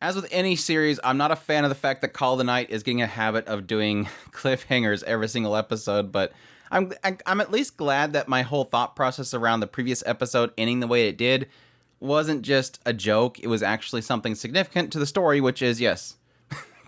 As with any series, I'm not a fan of the fact that Call of the Night is getting a habit of doing cliffhangers every single episode, but I'm at least glad that my whole thought process around the previous episode ending the way it did wasn't just a joke. It was actually something significant to the story, which is, yes,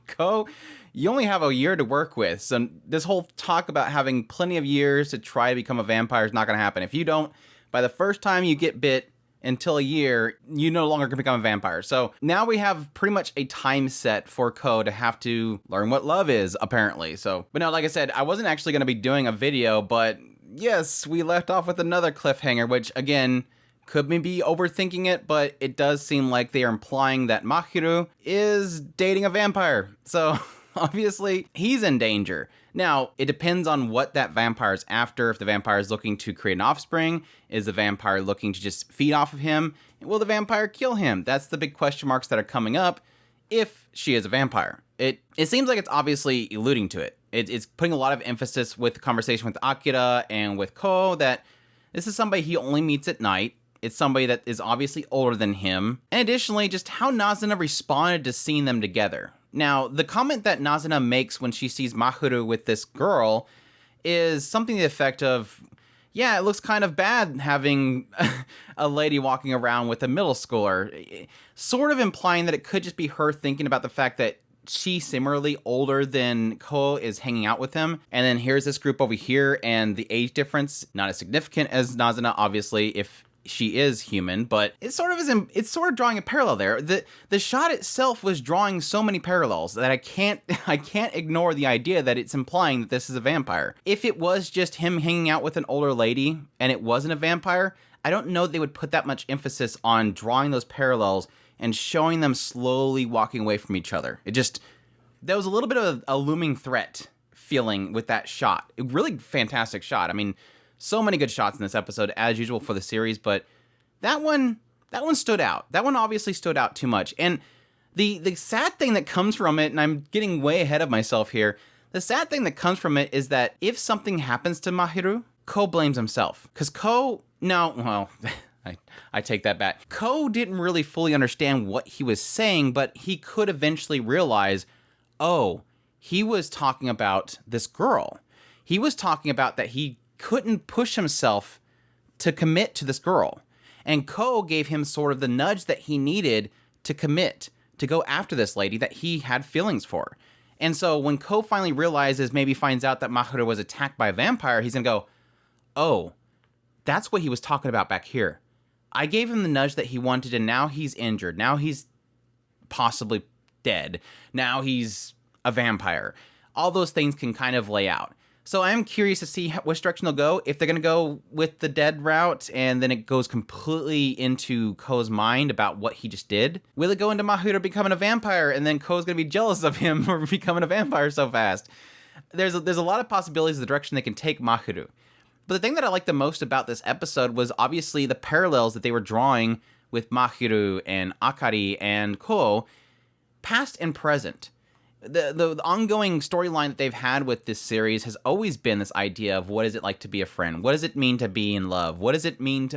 Ko, you only have a year to work with. So this whole talk about having plenty of years to try to become a vampire is not going to happen. If you don't, by the first time you get bit until a year, you no longer can become a vampire. So now we have pretty much a time set for Ko to have to learn what love is, apparently. So, but no, like I said, I wasn't actually going to be doing a video, but yes, we left off with another cliffhanger, which again, could me be overthinking it, but it does seem like they are implying that Mahiru is dating a vampire. So obviously he's in danger. Now, it depends on what that vampire is after. If the vampire is looking to create an offspring, is the vampire looking to just feed off of him? Will the vampire kill him? That's the big question marks that are coming up if she is a vampire. It seems like it's obviously alluding to it. It's putting a lot of emphasis with the conversation with Akira and with Ko that this is somebody he only meets at night. It's somebody that is obviously older than him. And additionally, just how Nazuna responded to seeing them together. Now, the comment that Nazuna makes when she sees Mahiru with this girl is something to the effect of, yeah, it looks kind of bad having a lady walking around with a middle schooler. Sort of implying that it could just be her thinking about the fact that she, similarly older than Ko, is hanging out with him. And then here's this group over here, and the age difference, not as significant as Nazuna, obviously, if she is human, but it's sort of drawing a parallel there. The shot itself was drawing so many parallels that I can't ignore the idea that it's implying that this is a vampire. If it was just him hanging out with an older lady and it wasn't a vampire, I don't know they would put that much emphasis on drawing those parallels and showing them slowly walking away from each other. There was a little bit of a looming threat feeling with that shot. A really fantastic shot. I mean, so many good shots in this episode, as usual for the series, but that one stood out. That one obviously stood out too much. And the sad thing that comes from it, and I'm getting way ahead of myself here, the sad thing that comes from it is that if something happens to Mahiru, Ko blames himself. Because I take that back. Ko didn't really fully understand what he was saying, but he could eventually realize, oh, he was talking about this girl. He was talking about that he couldn't push himself to commit to this girl. And Ko gave him sort of the nudge that he needed to commit, to go after this lady that he had feelings for. And so when Ko finally realizes, maybe finds out that Mahiru was attacked by a vampire, he's gonna go, oh, that's what he was talking about back here. I gave him the nudge that he wanted, and now he's injured. Now he's possibly dead. Now he's a vampire. All those things can kind of lay out. So I'm curious to see which direction they'll go. If they're going to go with the dead route and then it goes completely into Ko's mind about what he just did. Will it go into Mahiru becoming a vampire and then Ko's going to be jealous of him for becoming a vampire so fast? There's a lot of possibilities of the direction they can take Mahiru. But the thing that I liked the most about this episode was obviously the parallels that they were drawing with Mahiru and Akari and Ko, past and present. The ongoing storyline that they've had with this series has always been this idea of what is it like to be a friend? What does it mean to be in love? What does it mean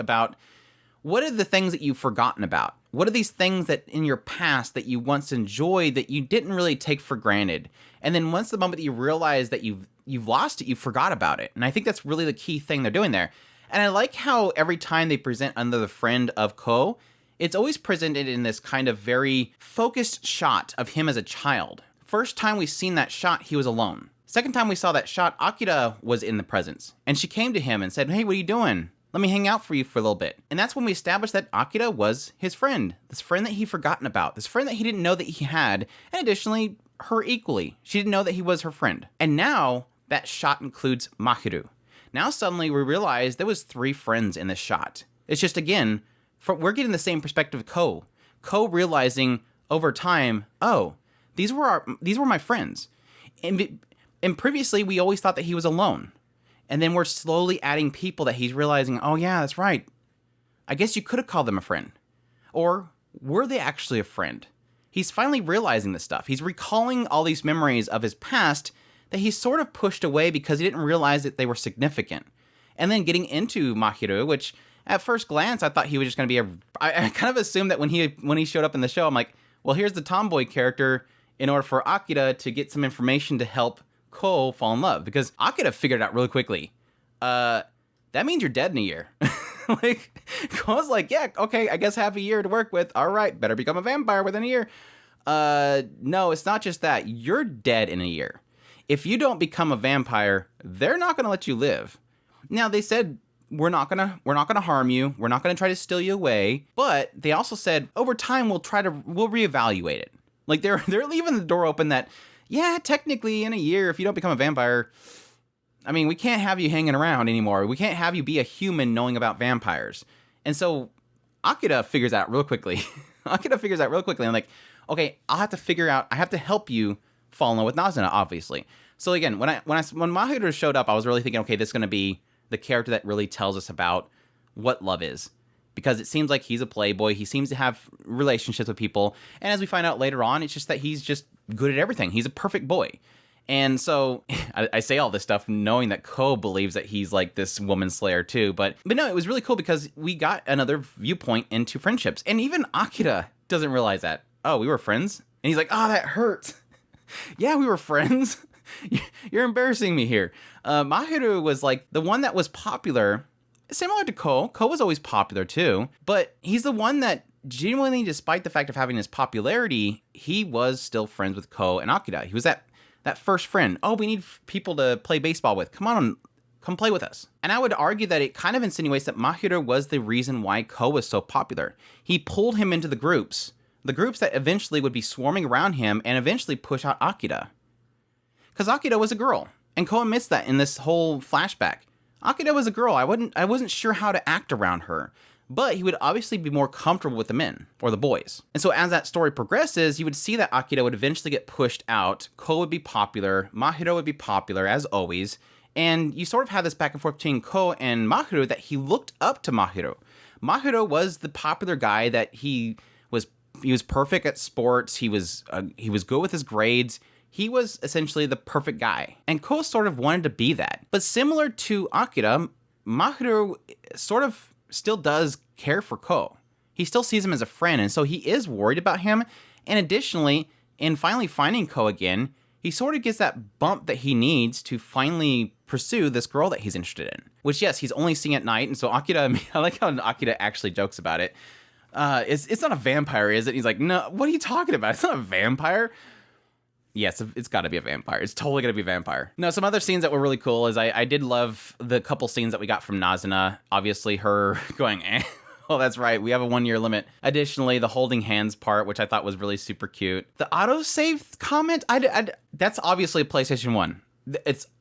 what are the things that you've forgotten about? What are these things that in your past that you once enjoyed that you didn't really take for granted? And then once the moment that you realize that you've lost it, you forgot about it. And I think that's really the key thing they're doing there. And I like how every time they present under the friend of Ko, it's always presented in this kind of very focused shot of him as a child. First time we've seen that shot, he was alone. Second time we saw that shot, Akira was in the presence. And she came to him and said, hey, what are you doing? Let me hang out for you for a little bit. And that's when we established that Akira was his friend. This friend that he'd forgotten about. This friend that he didn't know that he had. And additionally, her equally. She didn't know that he was her friend. And now, that shot includes Mahiru. Now suddenly we realize there was 3 friends in this shot. It's just, again, we're getting the same perspective of Ko. Ko realizing over time, oh, these were my friends. And previously, we always thought that he was alone. And then we're slowly adding people that he's realizing, oh yeah, that's right. I guess you could have called them a friend. Or were they actually a friend? He's finally realizing this stuff. He's recalling all these memories of his past that he sort of pushed away because he didn't realize that they were significant. And then getting into Mahiru, which at first glance, I thought he was just going to be I kind of assumed that when he showed up in the show, I'm like, Well, here's the tomboy character in order for Akira to get some information to help Ko fall in love. Because Akira figured it out really quickly. That means you're dead in a year. Like, Ko's like, yeah, okay, I guess half a year to work with. All right, better become a vampire within a year. No, it's not just that. You're dead in a year. If you don't become a vampire, they're not going to let you live. Now, they said, we're not gonna harm you. We're not gonna try to steal you away. But they also said, over time, we'll reevaluate it. Like, they're leaving the door open that, yeah, technically in a year, if you don't become a vampire, I mean, we can't have you hanging around anymore. We can't have you be a human knowing about vampires. And so Akira figures out real quickly. I'm like, okay, I have to help you fall in love with Nazuna, obviously. So again, when Mahiru showed up, I was really thinking, okay, this is going to be the character that really tells us about what love is. Because it seems like he's a playboy. He seems to have relationships with people. And as we find out later on, it's just that he's just good at everything. He's a perfect boy. And so I say all this stuff knowing that Ko believes that he's like this woman slayer too. But no, it was really cool because we got another viewpoint into friendships. And even Akira doesn't realize that. Oh, we were friends? And he's like, oh, that hurt. Yeah, we were friends. You're embarrassing me here. Mahiru was like the one that was popular, similar to Ko. Ko was always popular too. But he's the one that genuinely, despite the fact of having his popularity, he was still friends with Ko and Akira. He was that first friend. Oh, we need people to play baseball with. Come play with us. And I would argue that it kind of insinuates that Mahiru was the reason why Ko was so popular. He pulled him into the groups that eventually would be swarming around him and eventually push out Akira. Because Akira was a girl, and Ko admits that in this whole flashback. Akira was a girl. I wasn't sure how to act around her. But he would obviously be more comfortable with the men, or the boys. And so as that story progresses, you would see that Akira would eventually get pushed out, Ko would be popular, Mahiru would be popular, as always, and you sort of have this back and forth between Ko and Mahiru that he looked up to Mahiru. Mahiru was the popular guy that he was perfect at sports, he was good with his grades, he was essentially the perfect guy. And Ko sort of wanted to be that. But similar to Akira, Mahiru sort of still does care for Ko. He still sees him as a friend, and so he is worried about him. And additionally, in finally finding Ko again, he sort of gets that bump that he needs to finally pursue this girl that he's interested in. Which, yes, he's only seeing at night, and so Akira, I like how Akira actually jokes about it. It's not a vampire, is it? He's like, no, what are you talking about? It's not a vampire. Yes, it's got to be a vampire. It's totally going to be a vampire. No, some other scenes that were really cool is I did love the couple scenes that we got from Nazuna. Obviously, her going, oh, that's right, we have a 1-year limit. Additionally, the holding hands part, which I thought was really super cute. The autosave comment, that's obviously a PlayStation 1.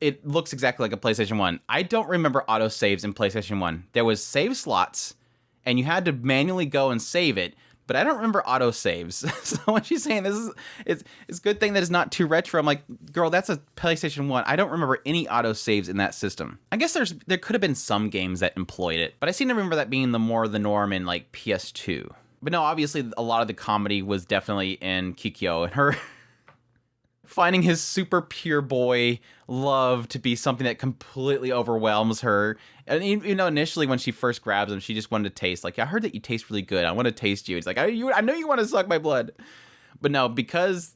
It looks exactly like a PlayStation 1. I don't remember autosaves in PlayStation 1. There was save slots, and you had to manually go and save it. But I don't remember autosaves. So when she's saying it's a good thing that it's not too retro, I'm like, girl, that's a PlayStation 1. I don't remember any autosaves in that system. I guess there could have been some games that employed it, but I seem to remember that being the norm in like PS2. But no, obviously a lot of the comedy was definitely in Kikyo and her finding his super pure boy love to be something that completely overwhelms her. And initially when she first grabs him, she just wanted to taste. Like, I heard that you taste really good. I want to taste you. He's like, I know you want to suck my blood. But no, because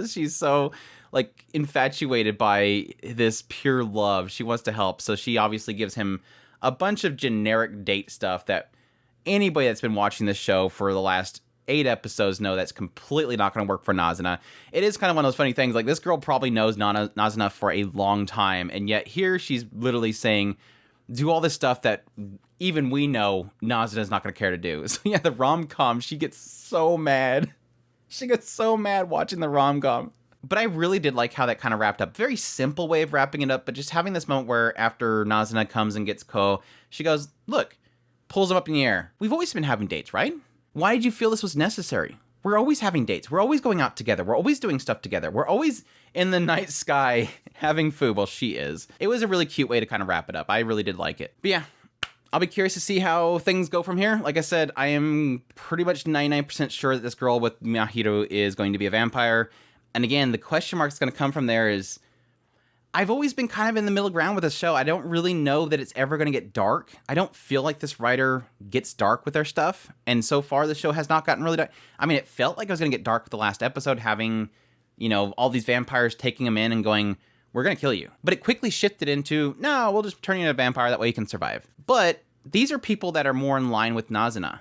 she's so like infatuated by this pure love, she wants to help. So she obviously gives him a bunch of generic date stuff that anybody that's been watching this show for the last 8 episodes know that's completely not going to work for Nazuna. It is kind of one of those funny things. Like, this girl probably knows Nazuna for a long time, and yet here she's literally saying, do all this stuff that even we know Nazuna's not going to care to do. So yeah, the rom-com, she gets so mad. She gets so mad watching the rom-com. But I really did like how that kind of wrapped up. Very simple way of wrapping it up, but just having this moment where after Nazuna comes and gets Ko, she goes, look, pulls him up in the air. We've always been having dates, right? Why did you feel this was necessary? We're always having dates. We're always going out together. We're always doing stuff together. We're always in the night sky having food. Well, she is. It was a really cute way to kind of wrap it up. I really did like it. But yeah, I'll be curious to see how things go from here. Like I said, I am pretty much 99% sure that this girl with Mahiru is going to be a vampire. And again, the question mark that's going to come from there is, I've always been kind of in the middle ground with this show. I don't really know that it's ever going to get dark. I don't feel like this writer gets dark with their stuff. And so far, the show has not gotten really dark. I mean, it felt like it was going to get dark with the last episode, having, you know, all these vampires taking him in and going, we're going to kill you. But it quickly shifted into, no, we'll just turn you into a vampire. That way you can survive. But these are people that are more in line with Nazuna.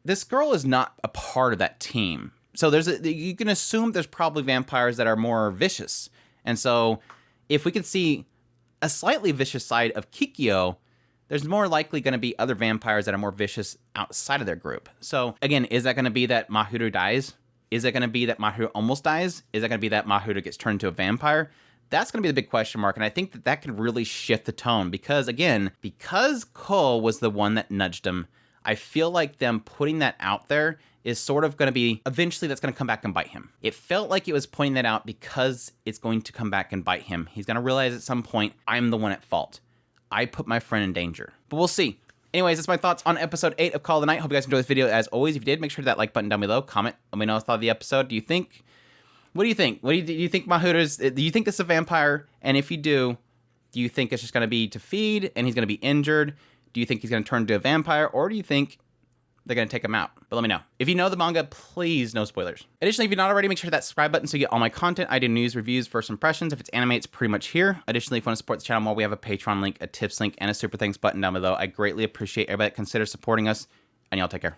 This girl is not a part of that team. So you can assume there's probably vampires that are more vicious. And so if we can see a slightly vicious side of Kikyo, there's more likely going to be other vampires that are more vicious outside of their group. So again, is that going to be that Mahiru dies? Is it going to be that Mahiru almost dies? Is that going to be that Mahiru gets turned into a vampire? That's going to be the big question mark. And I think that can really shift the tone because, again, because Cole was the one that nudged him, I feel like them putting that out there is sort of going to be, eventually that's going to come back and bite him. It felt like it was pointing that out because it's going to come back and bite him. He's going to realize at some point, I'm the one at fault. I put my friend in danger. But we'll see. Anyways, that's my thoughts on episode 8 of Call of the Night. Hope you guys enjoyed this video. As always, if you did, make sure to hit that like button down below. Comment. Let me know what you thought of the episode. What do you think? Do you think Mahiru's, do you think this is a vampire? And if you do you think it's just going to be to feed and he's going to be injured? Do you think he's going to turn into a vampire? Or do you think they're going to take him out? But let me know. If you know the manga, please no spoilers. Additionally, if you're not already, make sure to hit that subscribe button so you get all my content. I do news, reviews, first impressions. If it's anime, it's pretty much here. Additionally, if you want to support the channel more, we have a Patreon link, a tips link, and a super thanks button down below. I greatly appreciate everybody that considers supporting us, and y'all take care.